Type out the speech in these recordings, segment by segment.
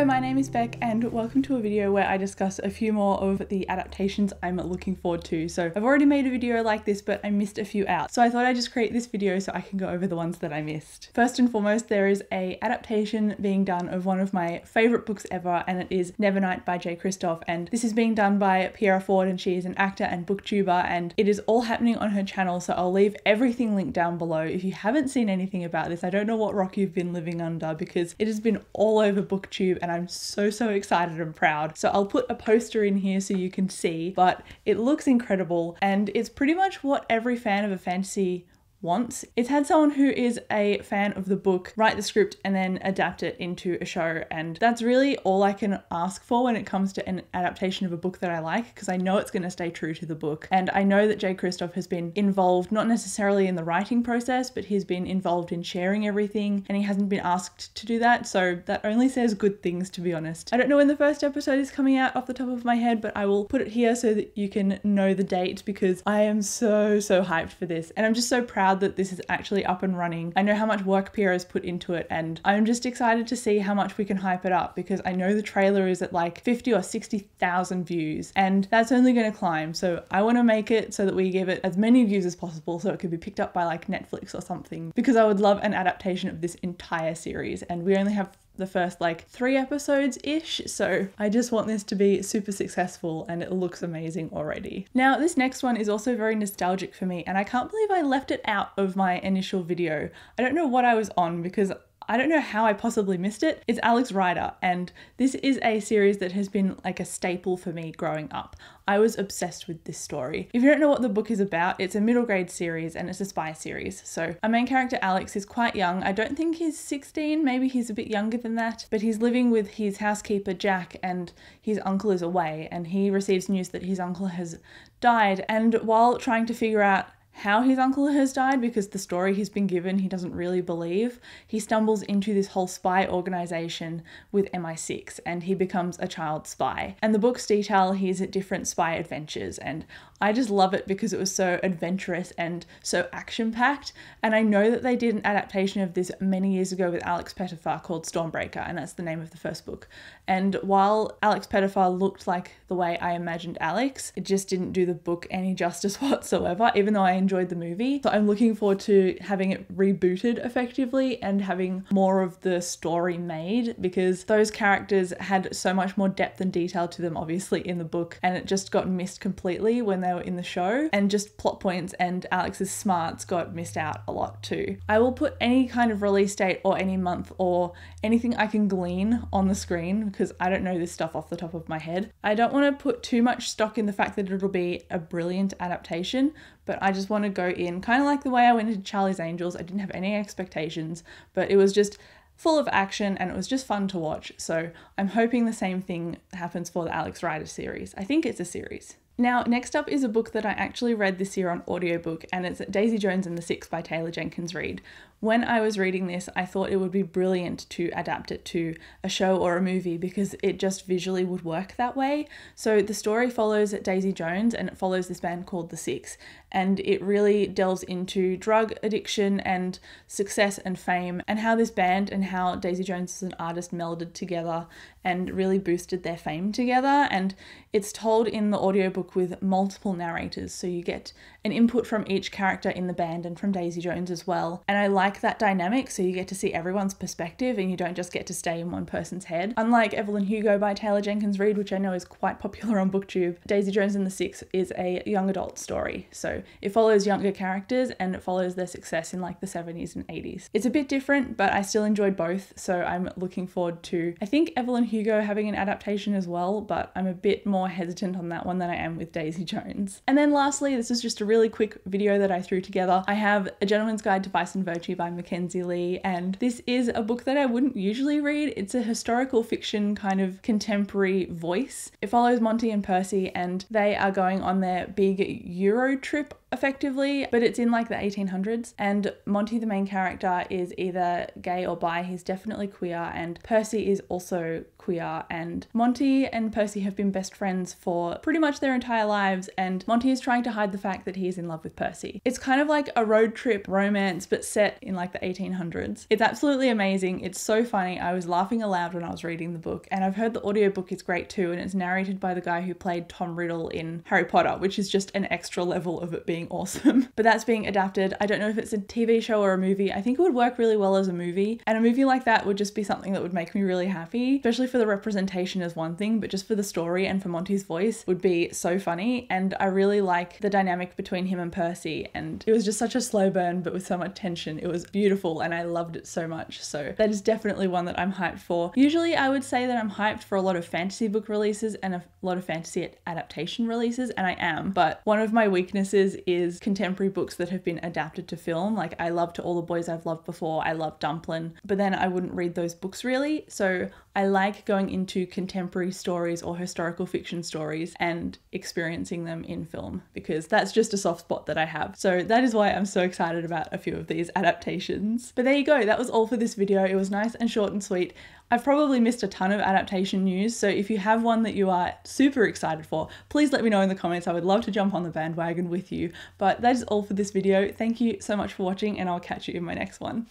my name is Beck and welcome to a video where I discuss a few more of the adaptations I'm looking forward to. So I've already made a video like this, but I missed a few out. So I thought I'd just create this video so I can go over the ones that I missed. First and foremost, there is a adaptation being done of one of my favorite books ever, and it is Nevernight by JAY KRISTOFF. And this is being done by Piera Ford, and she is an actor and booktuber, and it is all happening on her channel. So I'll leave everything linked down below. If you haven't seen anything about this, I don't know what rock you've been living under, because it has been all over booktube and I'm so excited and proud. So I'll put a poster in here so you can see, but it looks incredible and it's pretty much what every fan of a fantasy wants. It's had someone who is a fan of the book write the script and then adapt it into a show, and that's really all I can ask for when it comes to an adaptation of a book that I like, because I know it's going to stay true to the book. And I know that JAY KRISTOFF has been involved not necessarily in the writing process, but he's been involved in sharing everything, and he hasn't been asked to do that, so that only says good things, to be honest. I don't know when the first episode is coming out off the top of my head, but I will put it here so that you can know the date, because I am so hyped for this, and I'm just so proud that this is actually up and running. I know how much work Piera has put into it, and I'm just excited to see how much we can hype it up, because I know the trailer is at like 50 or 60,000 views, and that's only going to climb. So I want to make it so that we give it as many views as possible so it could be picked up by like Netflix or something, because I would love an adaptation of this entire series, and we only have the first like 3 episodes-ish, so I just want this to be super successful, and it looks amazing already. Now this next one is also very nostalgic for me, and I can't believe I left it out of my initial video. I don't know what I was on, because I don't know how I possibly missed it. It's Alex Rider, and this is a series that has been like a staple for me growing up. I was obsessed with this story. If you don't know what the book is about, it's a middle grade series and it's a spy series. So our main character Alex is quite young. I don't think he's 16, maybe he's a bit younger than that, but he's living with his housekeeper Jack, and his uncle is away, and he receives news that his uncle has died. And while trying to figure out how his uncle has died, because the story he's been given he doesn't really believe, he stumbles into this whole spy organization with MI6, and he becomes a child spy. And the books detail his different spy adventures, and I just love it because it was so adventurous and so action-packed. And I know that they did an adaptation of this many years ago with Alex Pettyfer called Stormbreaker, and that's the name of the first book. And while Alex Pettyfer looked like the way I imagined Alex, it just didn't do the book any justice whatsoever, even though I enjoyed the movie. So I'm looking forward to having it rebooted effectively and having more of the story made, because those characters had so much more depth and detail to them obviously in the book, and it just got missed completely when they were in the show, and just plot points and Alex's smarts got missed out a lot too. I will put any kind of release date or any month or anything I can glean on the screen, because I don't know this stuff off the top of my head. I don't want to put too much stock in the fact that it'll be a brilliant adaptation, but I just want to go in kind of like the way I went into Charlie's Angels. I didn't have any expectations, but it was just full of action and it was just fun to watch. So I'm hoping the same thing happens for the Alex Rider series. I think it's a series. Now, next up is a book that I actually read this year on audiobook, and it's Daisy Jones and the Six by Taylor Jenkins Reid. When I was reading this, I thought it would be brilliant to adapt it to a show or a movie, because it just visually would work that way. So the story follows Daisy Jones, and it follows this band called The Six, and it really delves into drug addiction and success and fame, and how this band and how Daisy Jones as an artist melded together and really boosted their fame together. And it's told in the audiobook with multiple narrators, so you get an input from each character in the band and from Daisy Jones as well. And I like that dynamic, so you get to see everyone's perspective and you don't just get to stay in one person's head. Unlike Evelyn Hugo by Taylor Jenkins Reid, which I know is quite popular on BookTube, Daisy Jones and the Six is a young adult story. So it follows younger characters and it follows their success in like the 70s and 80s. It's a bit different, but I still enjoyed both, so I'm looking forward to, I think, Evelyn Hugo having an adaptation as well, but I'm a bit more hesitant on that one than I am with Daisy Jones. And then lastly, this is just a really quick video that I threw together. I have A Gentleman's Guide to Bison Virtue by Mackenzie Lee, and this is a book that I wouldn't usually read. It's a historical fiction kind of contemporary voice. It follows Monty and Percy, and they are going on their big Euro trip, effectively, but it's in like the 1800s, and Monty, the main character, is either gay or bi. He's definitely queer, and Percy is also queer, and Monty and Percy have been best friends for pretty much their entire lives, and Monty is trying to hide the fact that he is in love with Percy. It's kind of like a road trip romance, but set in like the 1800s. It's absolutely amazing. It's so funny. I was laughing aloud when I was reading the book, and I've heard the audiobook is great too, and it's narrated by the guy who played Tom Riddle in Harry Potter, which is just an extra level of it being awesome. But that's being adapted. I don't know if it's a TV show or a movie. I think it would work really well as a movie, and a movie like that would just be something that would make me really happy, especially for the representation is one thing, but just for the story and for Monty's voice would be so funny. And I really like the dynamic between him and Percy, and it was just such a slow burn but with so much tension. It was beautiful and I loved it so much. So that is definitely one that I'm hyped for. Usually I would say that I'm hyped for a lot of fantasy book releases and a lot of fantasy adaptation releases, and I am, but one of my weaknesses is contemporary books that have been adapted to film. Like I love To All the Boys I've Loved Before, I love Dumplin', but then I wouldn't read those books really. So I like going into contemporary stories or historical fiction stories and experiencing them in film, because that's just a soft spot that I have. So that is why I'm so excited about a few of these adaptations. But there you go, that was all for this video. It was nice and short and sweet. I've probably missed a ton of adaptation news, so if you have one that you are super excited for, please let me know in the comments. I would love to jump on the bandwagon with you. But that is all for this video. Thank you so much for watching, and I'll catch you in my next one.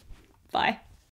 Bye.